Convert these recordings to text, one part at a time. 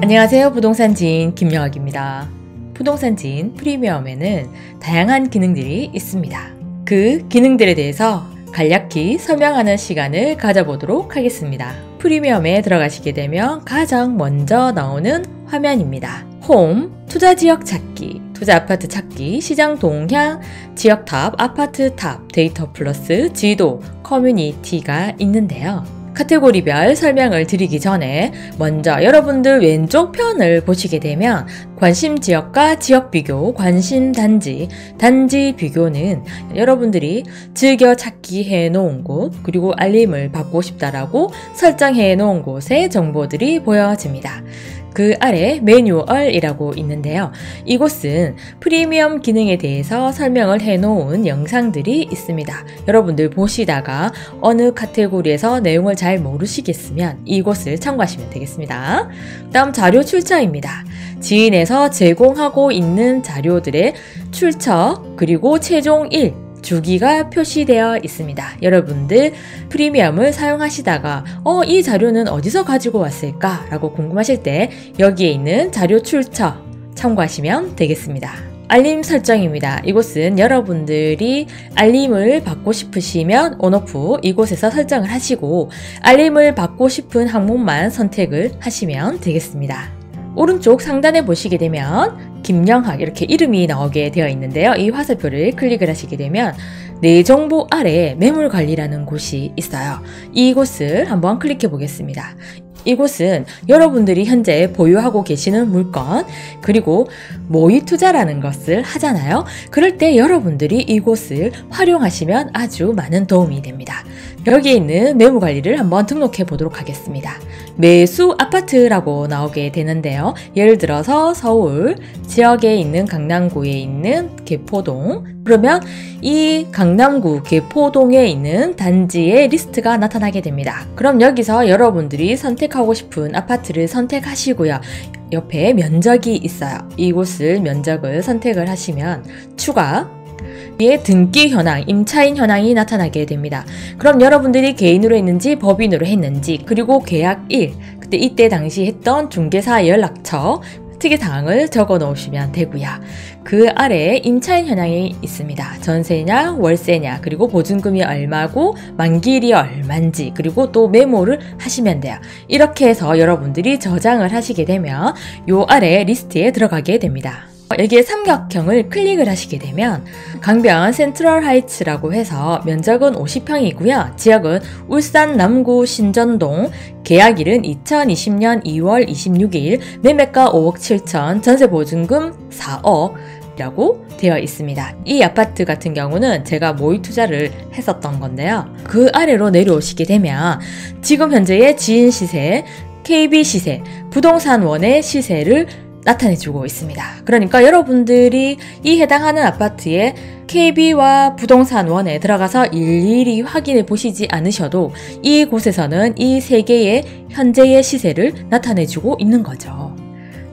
안녕하세요. 부동산 지인 김영학입니다. 부동산 지인 프리미엄에는 다양한 기능들이 있습니다. 그 기능들에 대해서 간략히 설명하는 시간을 가져보도록 하겠습니다. 프리미엄에 들어가시게 되면 가장 먼저 나오는 화면입니다. 홈, 투자지역 찾기, 투자아파트 찾기, 시장 동향, 지역탑, 아파트탑, 데이터 플러스, 지도, 커뮤니티가 있는데요. 카테고리별 설명을 드리기 전에 먼저 여러분들 왼쪽 편을 보시게 되면 관심 지역과 지역 비교, 관심 단지, 단지 비교는 여러분들이 즐겨 찾기 해놓은 곳, 그리고 알림을 받고 싶다라고 설정해 놓은 곳의 정보들이 보여집니다. 그 아래 매뉴얼이라고 있는데요. 이곳은 프리미엄 기능에 대해서 설명을 해놓은 영상들이 있습니다. 여러분들 보시다가 어느 카테고리에서 내용을 잘 모르시겠으면 이곳을 참고하시면 되겠습니다. 다음 자료 출처입니다. 지인에서 제공하고 있는 자료들의 출처 그리고 최종일 주기가 표시되어 있습니다. 여러분들 프리미엄을 사용하시다가 이 자료는 어디서 가지고 왔을까? 라고 궁금하실 때 여기에 있는 자료 출처 참고하시면 되겠습니다. 알림 설정입니다. 이곳은 여러분들이 알림을 받고 싶으시면 온오프 이곳에서 설정을 하시고 알림을 받고 싶은 항목만 선택을 하시면 되겠습니다. 오른쪽 상단에 보시게 되면 김영학 이렇게 이름이 나오게 되어 있는데요. 이 화살표를 클릭을 하시게 되면 내 정보 아래 매물관리라는 곳이 있어요. 이곳을 한번 클릭해 보겠습니다. 이곳은 여러분들이 현재 보유하고 계시는 물건 그리고 모의 투자라는 것을 하잖아요. 그럴 때 여러분들이 이곳을 활용하시면 아주 많은 도움이 됩니다. 여기에 있는 매물관리를 한번 등록해 보도록 하겠습니다. 매수 아파트라고 나오게 되는데요. 예를 들어서 서울 지역에 있는 강남구에 있는 개포동, 그러면 이 강남구 개포동에 있는 단지의 리스트가 나타나게 됩니다. 그럼 여기서 여러분들이 선택하고 싶은 아파트를 선택하시고요. 옆에 면적이 있어요. 이곳을 면적을 선택을 하시면 추가 위에 등기 현황, 임차인 현황이 나타나게 됩니다. 그럼 여러분들이 개인으로 했는지 법인으로 했는지 그리고 계약일, 그때 이때 당시 했던 중개사 연락처, 특이사항을 적어 놓으시면 되고요. 그 아래에 임차인 현황이 있습니다. 전세냐 월세냐 그리고 보증금이 얼마고 만기일이 얼만지 그리고 또 메모를 하시면 돼요. 이렇게 해서 여러분들이 저장을 하시게 되면 요 아래 리스트에 들어가게 됩니다. 여기에 삼각형을 클릭을 하시게 되면 강변 센트럴 하이츠라고 해서 면적은 50평이고요. 지역은 울산 남구 신전동, 계약일은 2020년 2월 26일, 매매가 5억 7천, 전세보증금 4억 라고 되어 있습니다. 이 아파트 같은 경우는 제가 모의 투자를 했었던 건데요. 그 아래로 내려오시게 되면 지금 현재의 지인 시세, KB 시세, 부동산원의 시세를 나타내주고 있습니다. 그러니까 여러분들이 이 해당하는 아파트의 KB와 부동산원에 들어가서 일일이 확인해 보시지 않으셔도 이곳에서는 이 세 개의 현재의 시세를 나타내주고 있는 거죠.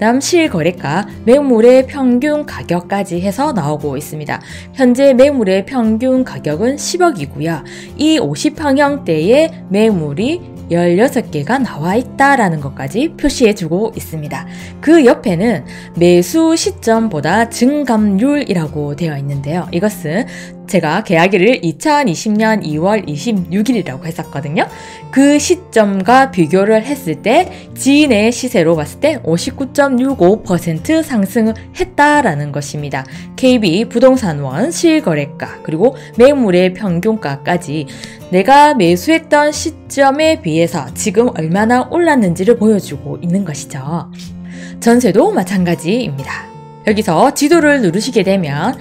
다음 실거래가, 매물의 평균 가격까지 해서 나오고 있습니다. 현재 매물의 평균 가격은 10억이고요. 이 50평형대의 매물이 16개가 나와 있다라는 것까지 표시해주고 있습니다. 그 옆에는 매수 시점보다 증감률이라고 되어 있는데요. 이것은 제가 계약일을 2020년 2월 26일이라고 했었거든요. 그 시점과 비교를 했을 때 지인의 시세로 봤을 때 59.65% 상승을 했다라는 것입니다. KB 부동산원 실거래가 그리고 매물의 평균가까지 내가 매수했던 시점에 비해서 지금 얼마나 올랐는지를 보여주고 있는 것이죠. 전세도 마찬가지입니다. 여기서 지도를 누르시게 되면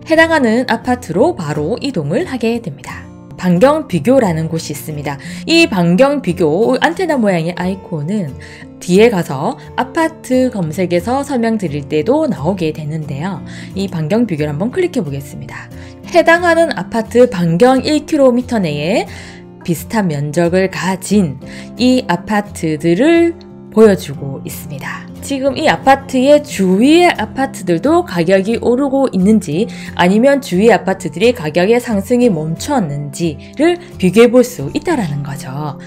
해당하는 아파트로 바로 이동을 하게 됩니다. 반경 비교라는 곳이 있습니다. 이 반경 비교 안테나 모양의 아이콘은 뒤에 가서 아파트 검색에서 설명드릴 때도 나오게 되는데요. 이 반경 비교를 한번 클릭해 보겠습니다. 해당하는 아파트 반경 1km 내에 비슷한 면적을 가진 이 아파트들을 보여주고 있습니다. 지금 이 아파트의 주위의 아파트들도 가격이 오르고 있는지 아니면 주위 아파트들이 가격의 상승이 멈췄는지를 비교해 볼 수 있다라는 거죠.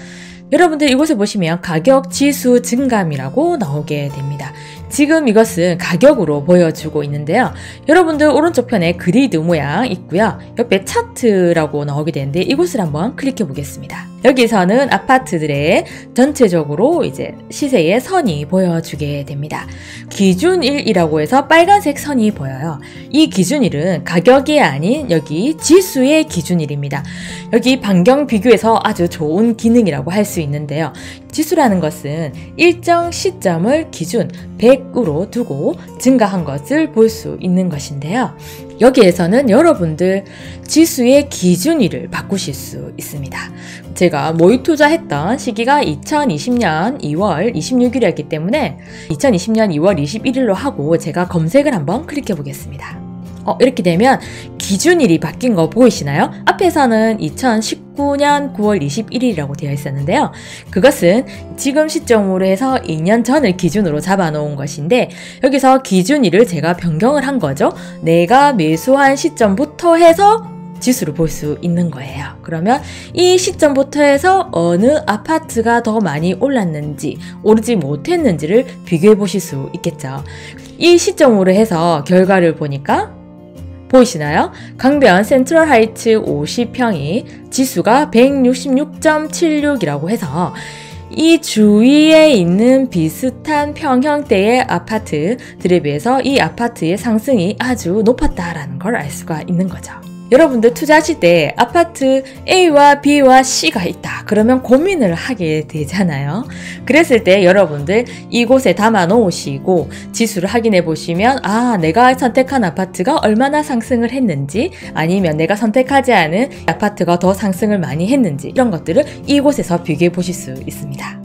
여러분들 이곳에 보시면 가격 지수 증감이라고 나오게 됩니다. 지금 이것은 가격으로 보여주고 있는데요. 여러분들 오른쪽 편에 그리드 모양 있고요. 옆에 차트라고 나오게 되는데 이곳을 한번 클릭해 보겠습니다. 여기서는 아파트들의 전체적으로 이제 시세의 선이 보여주게 됩니다. 기준일이라고 해서 빨간색 선이 보여요. 이 기준일은 가격이 아닌 여기 지수의 기준일입니다. 여기 반경 비교에서 아주 좋은 기능이라고 할 수 있는데요. 지수라는 것은 일정 시점을 기준 100으로 두고 증가한 것을 볼 수 있는 것인데요. 여기에서는 여러분들 지수의 기준일을 바꾸실 수 있습니다. 제가 모의 투자했던 시기가 2020년 2월 26일이었기 때문에 2020년 2월 21일로 하고 제가 검색을 한번 클릭해 보겠습니다. 이렇게 되면 기준일이 바뀐 거 보이시나요? 앞에서는 2019년 9월 21일이라고 되어 있었는데요. 그것은 지금 시점으로 해서 2년 전을 기준으로 잡아놓은 것인데 여기서 기준일을 제가 변경을 한 거죠. 내가 매수한 시점부터 해서 지수를 볼 수 있는 거예요. 그러면 이 시점부터 해서 어느 아파트가 더 많이 올랐는지 오르지 못했는지를 비교해 보실 수 있겠죠. 이 시점으로 해서 결과를 보니까 보이시나요? 강변 센트럴 하이츠 50평이 지수가 166.76이라고 해서 이 주위에 있는 비슷한 평형대의 아파트들에 비해서 이 아파트의 상승이 아주 높았다라는 걸 알 수가 있는 거죠. 여러분들 투자하실 때 아파트 A와 B와 C가 있다. 그러면 고민을 하게 되잖아요. 그랬을 때 여러분들 이곳에 담아 놓으시고 지수를 확인해 보시면 내가 선택한 아파트가 얼마나 상승을 했는지 아니면 내가 선택하지 않은 아파트가 더 상승을 많이 했는지 이런 것들을 이곳에서 비교해 보실 수 있습니다.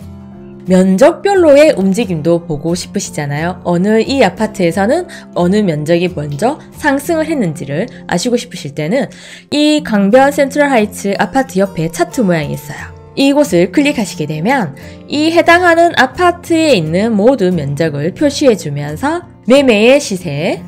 면적별로의 움직임도 보고 싶으시잖아요. 이 아파트에서는 어느 면적이 먼저 상승을 했는지를 아시고 싶으실 때는 이 강변 센트럴 하이츠 아파트 옆에 차트 모양이 있어요. 이곳을 클릭하시게 되면 이 해당하는 아파트에 있는 모든 면적을 표시해 주면서 매매의 시세,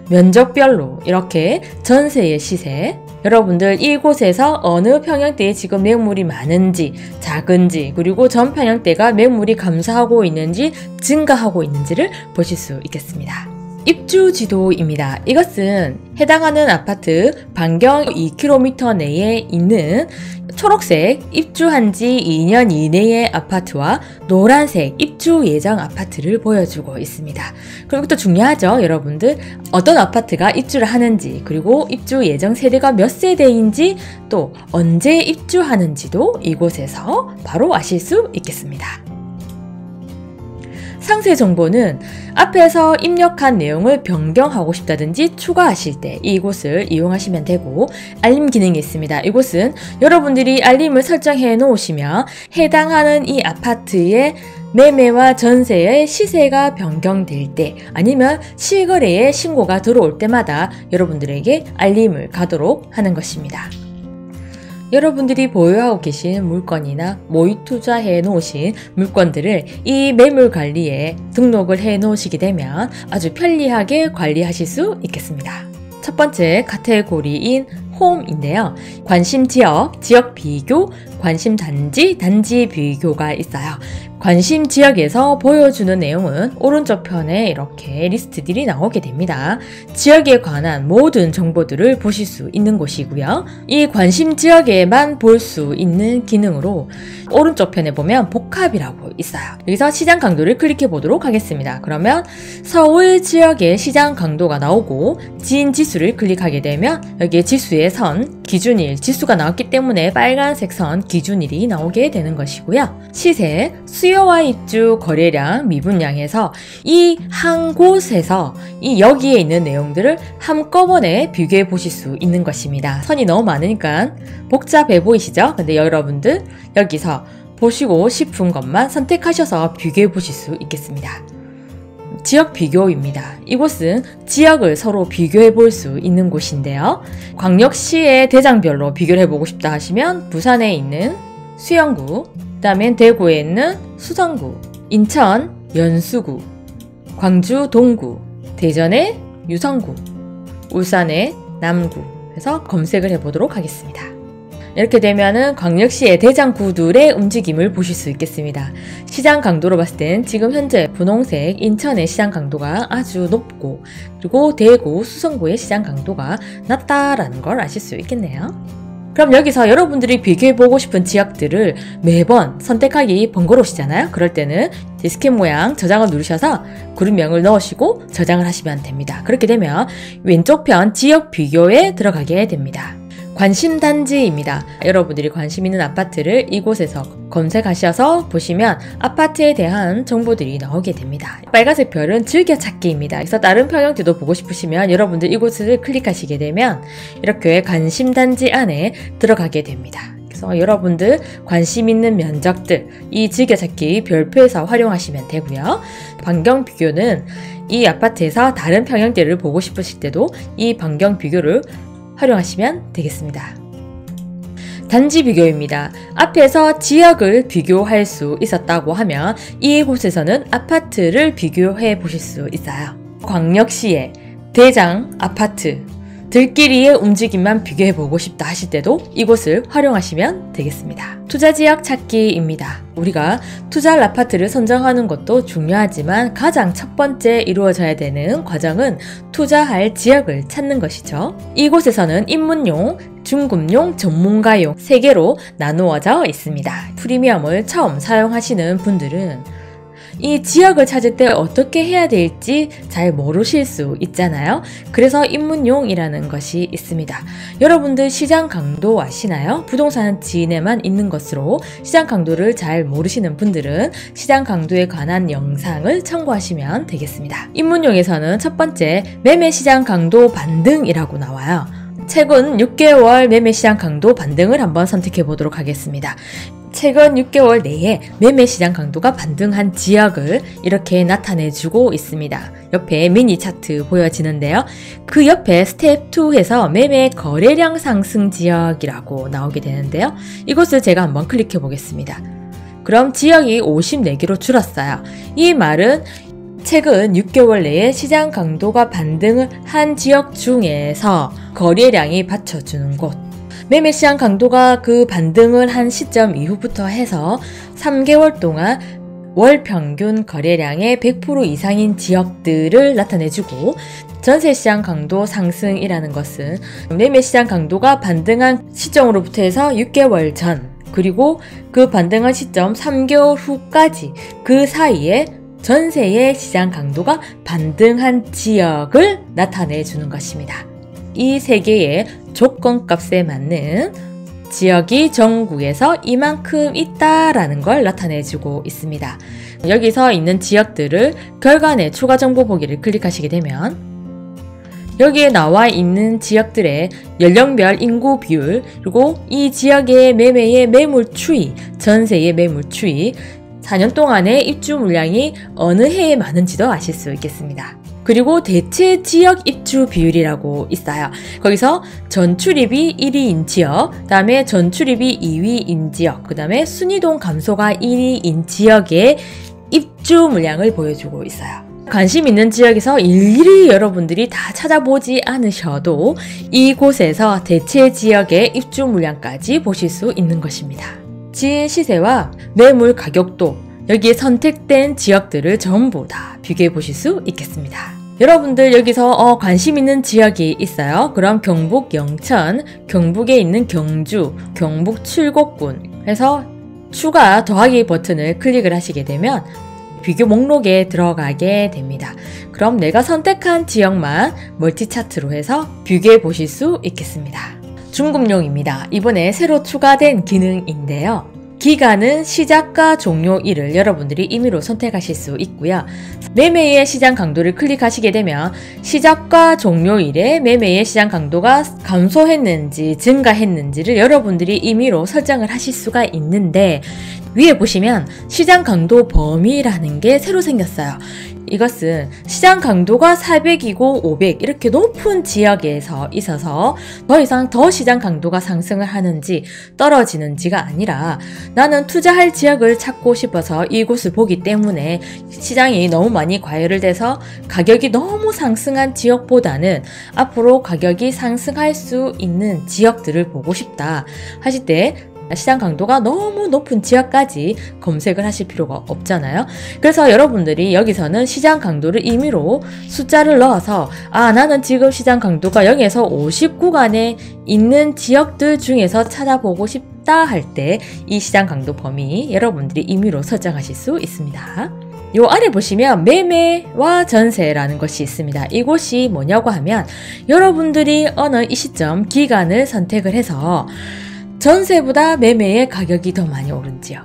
면적별로 이렇게 전세의 시세, 여러분들 이곳에서 어느 평형대에 지금 매물이 많은지 작은지 그리고 전 평형대가 매물이 감소하고 있는지 증가하고 있는지를 보실 수 있겠습니다. 입주 지도입니다. 이것은 해당하는 아파트 반경 2km 내에 있는 초록색 입주한 지 2년 이내의 아파트와 노란색 입주 예정 아파트를 보여주고 있습니다. 그리고 또 중요하죠. 여러분들 어떤 아파트가 입주를 하는지 그리고 입주 예정 세대가 몇 세대인지 또 언제 입주하는지도 이곳에서 바로 아실 수 있겠습니다. 상세 정보는 앞에서 입력한 내용을 변경하고 싶다든지 추가하실 때 이곳을 이용하시면 되고 알림 기능이 있습니다. 이곳은 여러분들이 알림을 설정해 놓으시면 해당하는 이 아파트의 매매와 전세의 시세가 변경될 때 아니면 실거래의 신고가 들어올 때마다 여러분들에게 알림을 가도록 하는 것입니다. 여러분들이 보유하고 계신 물건이나 모의 투자해 놓으신 물건들을 이 매물 관리에 등록을 해 놓으시게 되면 아주 편리하게 관리하실 수 있겠습니다. 첫 번째 카테고리인 홈인데요. 관심 지역, 지역 비교, 관심 단지, 단지 비교가 있어요. 관심 지역에서 보여주는 내용은 오른쪽 편에 이렇게 리스트들이 나오게 됩니다. 지역에 관한 모든 정보들을 보실 수 있는 곳이고요. 이 관심 지역에만 볼 수 있는 기능으로 오른쪽 편에 보면 복합이라고 있어요. 여기서 시장 강도를 클릭해 보도록 하겠습니다. 그러면 서울 지역의 시장 강도가 나오고 지인 지수를 클릭하게 되면 여기에 지수의 선, 기준일, 지수가 나왔기 때문에 빨간색 선 기준일이 나오게 되는 것이고요. 시세, 수요와 입주, 거래량, 미분량에서 이 한 곳에서 여기에 있는 내용들을 한꺼번에 비교해 보실 수 있는 것입니다. 선이 너무 많으니까 복잡해 보이시죠? 근데 여러분들 여기서 보시고 싶은 것만 선택하셔서 비교해 보실 수 있겠습니다. 지역 비교입니다. 이곳은 지역을 서로 비교해 볼 수 있는 곳인데요. 광역시의 대장별로 비교를 해보고 싶다 하시면 부산에 있는 수영구, 그 다음엔 대구에 있는 수성구, 인천 연수구, 광주 동구, 대전의 유성구, 울산의 남구 해서 검색을 해보도록 하겠습니다. 이렇게 되면은 광역시의 대장구들의 움직임을 보실 수 있겠습니다. 시장 강도로 봤을 땐 지금 현재 분홍색 인천의 시장 강도가 아주 높고, 그리고 대구, 수성구의 시장 강도가 낮다라는 걸 아실 수 있겠네요. 그럼 여기서 여러분들이 비교해보고 싶은 지역들을 매번 선택하기 번거로우시잖아요. 그럴 때는 디스켓 모양 저장을 누르셔서 그룹명을 넣으시고 저장을 하시면 됩니다. 그렇게 되면 왼쪽 편 지역 비교에 들어가게 됩니다. 관심단지입니다. 여러분들이 관심 있는 아파트를 이곳에서 검색하셔서 보시면 아파트에 대한 정보들이 나오게 됩니다. 빨간색 별은 즐겨찾기입니다. 그래서 다른 평형지도 보고 싶으시면 여러분들 이곳을 클릭하시게 되면 이렇게 관심단지 안에 들어가게 됩니다. 그래서 여러분들 관심 있는 면적들, 이 즐겨찾기 별표에서 활용하시면 되고요. 반경 비교는 이 아파트에서 다른 평형지를 보고 싶으실 때도 이 반경 비교를 활용하시면 되겠습니다. 단지 비교입니다. 앞에서 지역을 비교할 수 있었다고 하면 이곳에서는 아파트를 비교해 보실 수 있어요. 광역시의 대장 아파트 들끼리의 움직임만 비교해 보고 싶다 하실 때도 이곳을 활용하시면 되겠습니다. 투자지역 찾기입니다. 우리가 투자할 아파트를 선정하는 것도 중요하지만 가장 첫 번째 이루어져야 되는 과정은 투자할 지역을 찾는 것이죠. 이곳에서는 입문용, 중급용, 전문가용 3개로 나누어져 있습니다. 프리미엄을 처음 사용하시는 분들은 이 지역을 찾을 때 어떻게 해야 될지 잘 모르실 수 있잖아요. 그래서 입문용이라는 것이 있습니다. 여러분들 시장 강도 아시나요? 부동산 지인에만 있는 것으로 시장 강도를 잘 모르시는 분들은 시장 강도에 관한 영상을 참고하시면 되겠습니다. 입문용에서는 첫 번째 매매 시장 강도 반등이라고 나와요. 최근 6개월 매매 시장 강도 반등을 한번 선택해 보도록 하겠습니다. 최근 6개월 내에 매매 시장 강도가 반등한 지역을 이렇게 나타내주고 있습니다. 옆에 미니 차트 보여지는데요. 그 옆에 스텝 2에서 매매 거래량 상승 지역이라고 나오게 되는데요. 이곳을 제가 한번 클릭해 보겠습니다. 그럼 지역이 54개로 줄었어요. 이 말은 최근 6개월 내에 시장 강도가 반등을 한 지역 중에서 거래량이 받쳐주는 곳, 매매 시장 강도가 그 반등을 한 시점 이후부터 해서 3개월 동안 월 평균 거래량의 100% 이상인 지역들을 나타내주고, 전세 시장 강도 상승이라는 것은 매매 시장 강도가 반등한 시점으로부터 해서 6개월 전, 그리고 그 반등한 시점 3개월 후까지 그 사이에 전세의 시장 강도가 반등한 지역을 나타내 주는 것입니다. 이 3개의 조건값에 맞는 지역이 전국에서 이만큼 있다라는 걸 나타내주고 있습니다. 여기서 있는 지역들을 결과내 추가 정보 보기를 클릭하시게 되면 여기에 나와 있는 지역들의 연령별 인구 비율, 그리고 이 지역의 매매의 매물 추이, 전세의 매물 추이, 4년 동안의 입주 물량이 어느 해에 많은지도 아실 수 있겠습니다. 그리고 대체 지역 입주 비율이라고 있어요. 거기서 전출입이 1위인 지역, 그 다음에 전출입이 2위인 지역, 그 다음에 순이동 감소가 1위인 지역의 입주 물량을 보여주고 있어요. 관심 있는 지역에서 일일이 여러분들이 다 찾아보지 않으셔도 이곳에서 대체 지역의 입주 물량까지 보실 수 있는 것입니다. 지인 시세와 매물 가격도 여기에 선택된 지역들을 전부 다 비교해 보실 수 있겠습니다. 여러분들 여기서 관심 있는 지역이 있어요. 그럼 경북 영천, 경북에 있는 경주, 경북 칠곡군 해서 추가 더하기 버튼을 클릭을 하시게 되면 비교 목록에 들어가게 됩니다. 그럼 내가 선택한 지역만 멀티 차트로 해서 비교해 보실 수 있겠습니다. 중급용입니다. 이번에 새로 추가된 기능인데요. 기간은 시작과 종료일을 여러분들이 임의로 선택하실 수 있고요. 매매의 시장 강도를 클릭하시게 되면 시작과 종료일에 매매의 시장 강도가 감소했는지 증가했는지를 여러분들이 임의로 설정을 하실 수가 있는데, 위에 보시면 시장 강도 범위라는 게 새로 생겼어요. 이것은 시장 강도가 400이고 500 이렇게 높은 지역에서 있어서 더 이상 더 시장 강도가 상승을 하는지 떨어지는지가 아니라 나는 투자할 지역을 찾고 싶어서 이곳을 보기 때문에 시장이 너무 많이 과열을 돼서 가격이 너무 상승한 지역보다는 앞으로 가격이 상승할 수 있는 지역들을 보고 싶다 하실 때 시장 강도가 너무 높은 지역까지 검색을 하실 필요가 없잖아요. 그래서 여러분들이 여기서는 시장 강도를 임의로 숫자를 넣어서 나는 지금 시장 강도가 0에서 50 구간에 있는 지역들 중에서 찾아보고 싶다 할 때 이 시장 강도 범위 여러분들이 임의로 설정하실 수 있습니다. 요 아래 보시면 매매와 전세라는 것이 있습니다. 이곳이 뭐냐고 하면 여러분들이 어느 이 시점 기간을 선택을 해서 전세보다 매매의 가격이 더 많이 오른지요.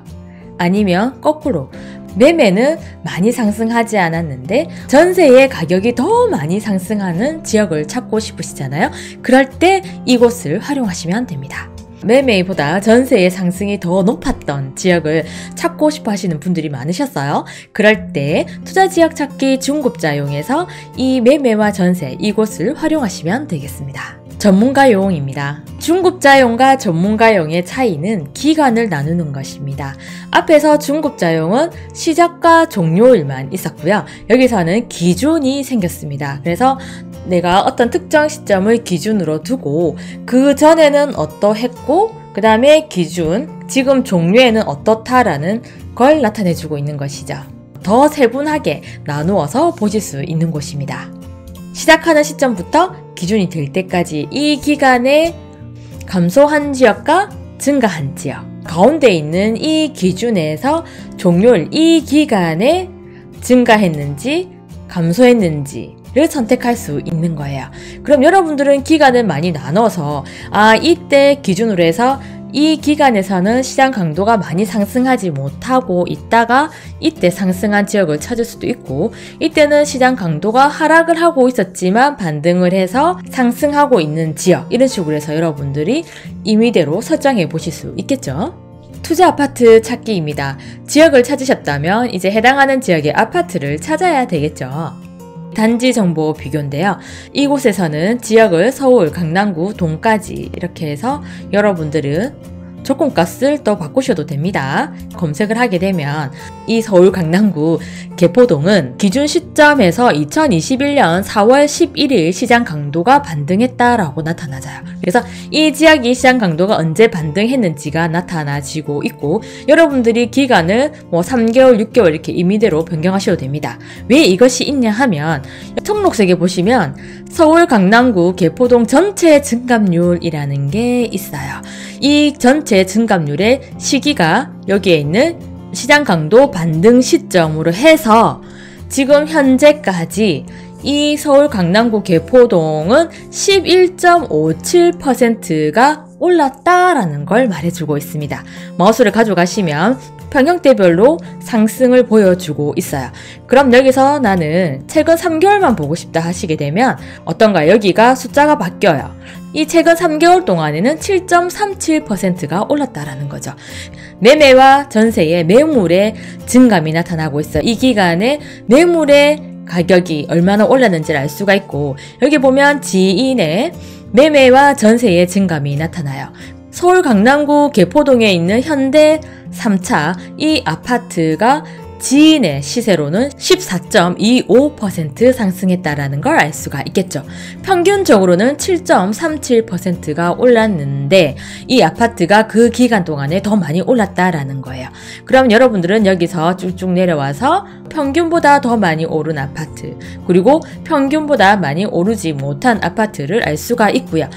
아니면 거꾸로 매매는 많이 상승하지 않았는데 전세의 가격이 더 많이 상승하는 지역을 찾고 싶으시잖아요. 그럴 때 이곳을 활용하시면 됩니다. 매매보다 전세의 상승이 더 높았던 지역을 찾고 싶어 하시는 분들이 많으셨어요. 그럴 때 투자지역 찾기 중급자용에서 이 매매와 전세 이곳을 활용하시면 되겠습니다. 전문가용입니다. 중급자용과 전문가용의 차이는 기간을 나누는 것입니다. 앞에서 중급자용은 시작과 종료일만 있었고요. 여기서는 기준이 생겼습니다. 그래서 내가 어떤 특정 시점을 기준으로 두고 그 전에는 어떠했고 그 다음에 기준, 지금 종료에는 어떻다라는 걸 나타내주고 있는 것이죠. 더 세분하게 나누어서 보실 수 있는 곳입니다. 시작하는 시점부터 기준이 될 때까지 이 기간에 감소한 지역과 증가한 지역, 가운데 있는 이 기준에서 종료일 이 기간에 증가했는지 감소했는지를 선택할 수 있는 거예요. 그럼 여러분들은 기간을 많이 나눠서 이때 기준으로 해서 이 기간에서는 시장 강도가 많이 상승하지 못하고 있다가 이때 상승한 지역을 찾을 수도 있고 이때는 시장 강도가 하락을 하고 있었지만 반등을 해서 상승하고 있는 지역 이런 식으로 해서 여러분들이 임의대로 설정해 보실 수 있겠죠. 투자 아파트 찾기입니다. 지역을 찾으셨다면 이제 해당하는 지역의 아파트를 찾아야 되겠죠. 단지 정보 비교인데요. 이곳에서는 지역을 서울, 강남구, 동까지 이렇게 해서 여러분들은 조건값을 또 바꾸셔도 됩니다. 검색을 하게 되면 이 서울 강남구 개포동은 기준 시점에서 2021년 4월 11일 시장 강도가 반등했다라고 나타나죠. 그래서 이 지역이 시장 강도가 언제 반등했는지가 나타나지고 있고 여러분들이 기간을 3개월, 6개월 이렇게 임의대로 변경하셔도 됩니다. 왜 이것이 있냐 하면 청록색에 보시면 서울 강남구 개포동 전체 증감률이라는 게 있어요. 이 전체 증감률의 시기가 여기에 있는 시장 강도 반등 시점으로 해서 지금 현재까지 이 서울 강남구 개포동은 11.57%가 올랐다라는 걸 말해주고 있습니다. 마우스를 가져가시면 평형대별로 상승을 보여주고 있어요. 그럼 여기서 나는 최근 3개월만 보고 싶다 하시게 되면 어떤가 여기가 숫자가 바뀌어요. 이 최근 3개월 동안에는 7.37%가 올랐다라는 거죠. 매매와 전세의 매물의 증감이 나타나고 있어요. 이 기간에 매물의 가격이 얼마나 올랐는지를 알 수가 있고 여기 보면 지인의 매매와 전세의 증감이 나타나요. 서울 강남구 개포동에 있는 현대 3차 이 아파트가 지인의 시세로는 14.25% 상승했다라는 걸 알 수가 있겠죠. 평균적으로는 7.37%가 올랐는데 이 아파트가 그 기간 동안에 더 많이 올랐다라는 거예요. 그럼 여러분들은 여기서 쭉쭉 내려와서 평균보다 더 많이 오른 아파트 그리고 평균보다 많이 오르지 못한 아파트를 알 수가 있고요.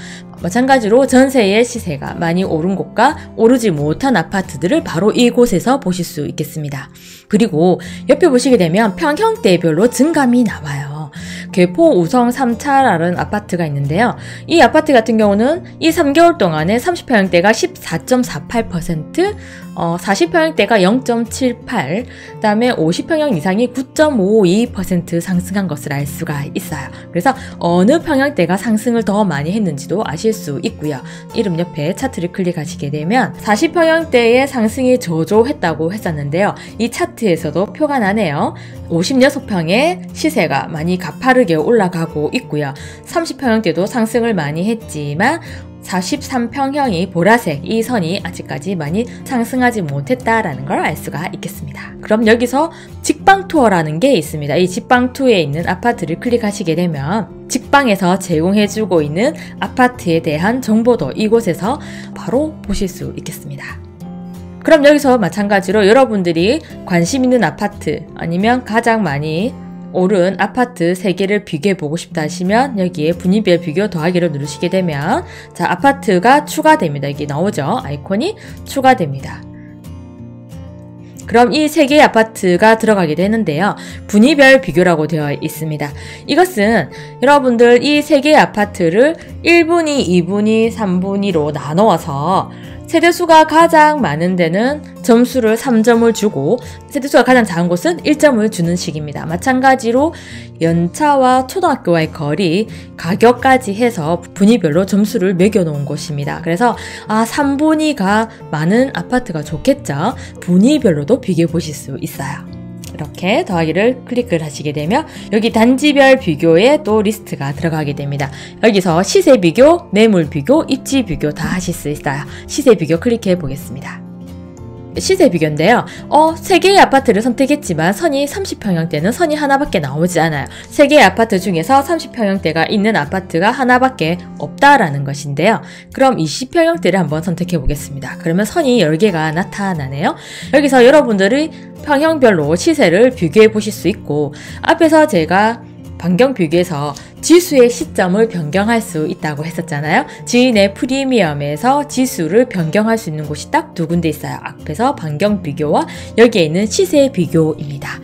마찬가지로 전세의 시세가 많이 오른 곳과 오르지 못한 아파트들을 바로 이곳에서 보실 수 있겠습니다. 그리고 옆에 보시게 되면 평형대별로 증감이 나와요. 개포 우성 3차라는 아파트가 있는데요. 이 아파트 같은 경우는 이 3개월 동안에 30평형대가 14.48%, 40평형대가 0.78, 그 다음에 50평형 이상이 9.52% 상승한 것을 알 수가 있어요. 그래서 어느 평형대가 상승을 더 많이 했는지도 아실 수 있고요. 이름 옆에 차트를 클릭하시게 되면 40평형대의 상승이 저조했다고 했었는데요. 이 차트에서도 표가 나네요. 56평의 시세가 많이 가파르게 올라가고 있고요. 30평형대도 상승을 많이 했지만 43평형이 보라색 이 선이 아직까지 많이 상승하지 못했다라는 걸 알 수가 있겠습니다. 그럼 여기서 직방 투어라는 게 있습니다. 이 직방 투어에 있는 아파트를 클릭하시게 되면 직방에서 제공해주고 있는 아파트에 대한 정보도 이곳에서 바로 보실 수 있겠습니다. 그럼 여기서 마찬가지로 여러분들이 관심 있는 아파트 아니면 가장 많이 오른 아파트 3개를 비교해보고 싶다 하시면 여기에 분위별 비교 더하기를 누르시게 되면 자 아파트가 추가됩니다. 여기 나오죠. 아이콘이 추가됩니다. 그럼 이 3개의 아파트가 들어가게 되는데요. 분위별 비교라고 되어 있습니다. 이것은 여러분들 이 3개의 아파트를 1분위, 2분위, 3분위로 나누어서 세대수가 가장 많은 데는 점수를 3점을 주고 세대수가 가장 작은 곳은 1점을 주는 식입니다. 마찬가지로 연차와 초등학교와의 거리, 가격까지 해서 분위별로 점수를 매겨놓은 곳입니다. 그래서 3분위가 많은 아파트가 좋겠죠. 분위별로도 비교해 보실 수 있어요. 이렇게 더하기를 클릭을 하시게 되면 여기 단지별 비교에 또 리스트가 들어가게 됩니다. 여기서 시세 비교, 매물 비교, 입지 비교 다 하실 수 있어요. 시세 비교 클릭해 보겠습니다. 시세 비교인데요. 3개의 아파트를 선택했지만 선이 30평형대는 선이 하나밖에 나오지 않아요. 3개의 아파트 중에서 30평형대가 있는 아파트가 하나밖에 없다라는 것인데요. 그럼 20평형대를 한번 선택해 보겠습니다. 그러면 선이 10개가 나타나네요. 여기서 여러분들이 평형별로 시세를 비교해 보실 수 있고 앞에서 제가 반경 비교에서 지수의 시점을 변경할 수 있다고 했었잖아요. 지인의 프리미엄에서 지수를 변경할 수 있는 곳이 딱 2군데 있어요. 앞에서 반경 비교와 여기에 있는 시세 비교입니다.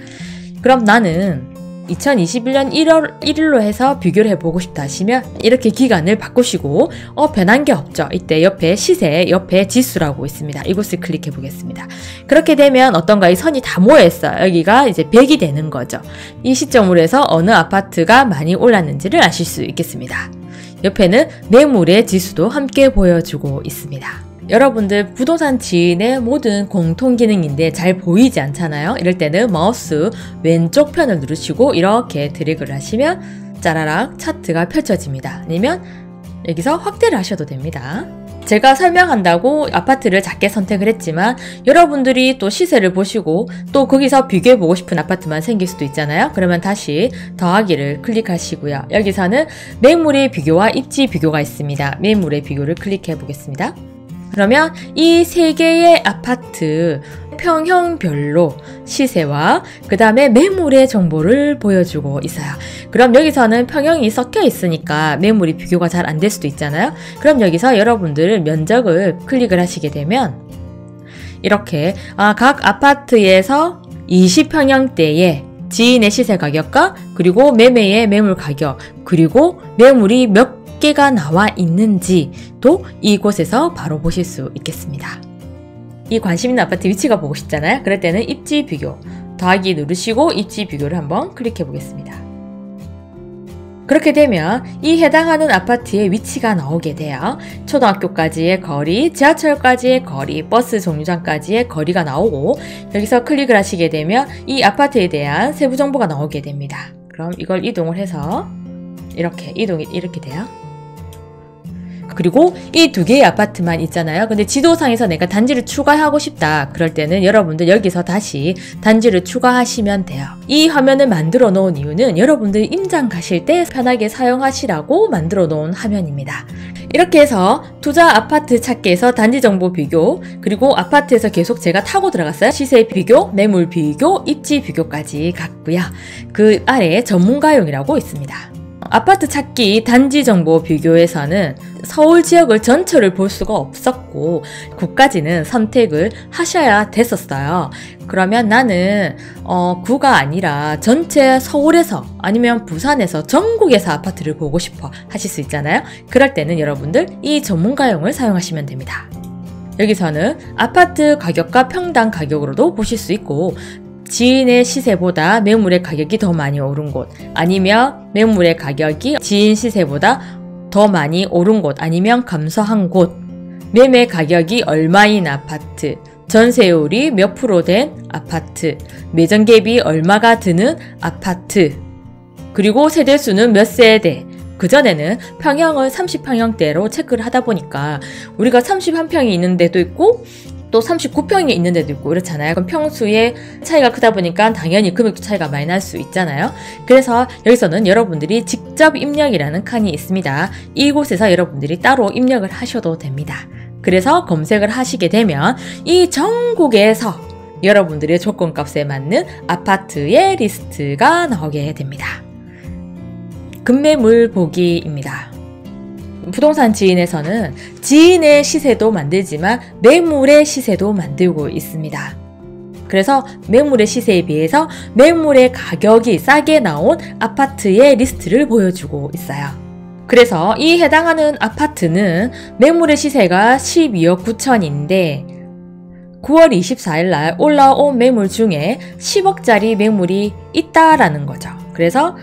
그럼 나는 2021년 1월 1일로 해서 비교를 해보고 싶다 하시면 이렇게 기간을 바꾸시고 변한 게 없죠. 이때 옆에 시세, 옆에 지수라고 있습니다. 이곳을 클릭해 보겠습니다. 그렇게 되면 어떤가 이 선이 다 모여있어요. 여기가 이제 100이 되는 거죠. 이 시점으로 해서 어느 아파트가 많이 올랐는지를 아실 수 있겠습니다. 옆에는 매물의 지수도 함께 보여주고 있습니다. 여러분들 부동산 지인의 모든 공통 기능인데 잘 보이지 않잖아요. 이럴 때는 마우스 왼쪽 편을 누르시고 이렇게 드래그를 하시면 짜라락 차트가 펼쳐집니다. 아니면 여기서 확대를 하셔도 됩니다. 제가 설명한다고 아파트를 작게 선택을 했지만 여러분들이 또 시세를 보시고 또 거기서 비교해보고 싶은 아파트만 생길 수도 있잖아요. 그러면 다시 더하기를 클릭하시고요. 여기서는 매물의 비교와 입지 비교가 있습니다. 매물의 비교를 클릭해 보겠습니다. 그러면 이 3개의 아파트 평형별로 시세와 그 다음에 매물의 정보를 보여주고 있어요. 그럼 여기서는 평형이 섞여 있으니까 매물이 비교가 잘 안 될 수도 있잖아요. 그럼 여기서 여러분들 면적을 클릭을 하시게 되면 이렇게 각 아파트에서 20평형대의 지인의 시세 가격과 그리고 매매의 매물 가격 그리고 매물이 몇 개가 나와 있는지도 이곳에서 바로 보실 수 있겠습니다. 이 관심 있는 아파트 위치가 보고 싶잖아요. 그럴 때는 입지 비교 더하기 누르시고 입지 비교를 한번 클릭해 보겠습니다. 그렇게 되면 이 해당하는 아파트의 위치가 나오게 돼요. 초등학교까지의 거리, 지하철까지의 거리, 버스 정류장까지의 거리가 나오고 여기서 클릭을 하시게 되면 이 아파트에 대한 세부 정보가 나오게 됩니다. 그럼 이걸 이동을 해서 이동이 이렇게 돼요. 그리고 이 2개의 아파트만 있잖아요. 근데 지도상에서 내가 단지를 추가하고 싶다. 그럴 때는 여러분들 여기서 다시 단지를 추가하시면 돼요. 이 화면을 만들어 놓은 이유는 여러분들 임장 가실 때 편하게 사용하시라고 만들어 놓은 화면입니다. 이렇게 해서 투자 아파트 찾기에서 단지 정보 비교 그리고 아파트에서 계속 제가 타고 들어갔어요. 시세 비교, 매물 비교, 입지 비교까지 갔고요. 그 아래에 전문가용이라고 있습니다. 아파트 찾기 단지 정보 비교에서는 서울 지역을 전체를 볼 수가 없었고 구까지는 선택을 하셔야 됐었어요. 그러면 나는 구가 아니라 전체 서울에서 아니면 부산에서 전국에서 아파트를 보고 싶어 하실 수 있잖아요. 그럴 때는 여러분들 이 전문가용을 사용하시면 됩니다. 여기서는 아파트 가격과 평당 가격으로도 보실 수 있고 지인의 시세보다 매물의 가격이 더 많이 오른 곳, 아니면 매물의 가격이 지인 시세보다 더 많이 오른 곳, 아니면 감소한 곳, 매매 가격이 얼마인 아파트, 전세율이 몇 프로 된 아파트, 매정갭이 얼마가 드는 아파트, 그리고 세대수는 몇 세대. 그전에는 평형을 30평형대로 체크를 하다 보니까 우리가 31평이 있는 데도 있고 또 39평이 있는 데도 있고 그렇잖아요. 그럼 평수의 차이가 크다 보니까 당연히 금액도 차이가 많이 날 수 있잖아요. 그래서 여기서는 여러분들이 직접 입력이라는 칸이 있습니다. 이곳에서 여러분들이 따로 입력을 하셔도 됩니다. 그래서 검색을 하시게 되면 이 전국에서 여러분들의 조건값에 맞는 아파트의 리스트가 나오게 됩니다. 급매물 보기입니다. 부동산 지인에서는 지인의 시세도 만들지만 매물의 시세도 만들고 있습니다. 그래서 매물의 시세에 비해서 매물의 가격이 싸게 나온 아파트의 리스트를 보여주고 있어요. 그래서 이 해당하는 아파트는 매물의 시세가 12억 9천인데 9월 24일 날 올라온 매물 중에 10억짜리 매물이 있다라는 거죠. 그래서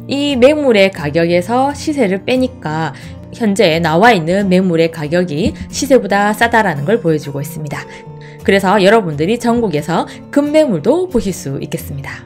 이 매물의 가격에서 시세를 빼니까 현재 나와 있는 매물의 가격이 시세보다 싸다라는 걸 보여주고 있습니다. 그래서 여러분들이 전국에서 급매물도 보실 수 있겠습니다.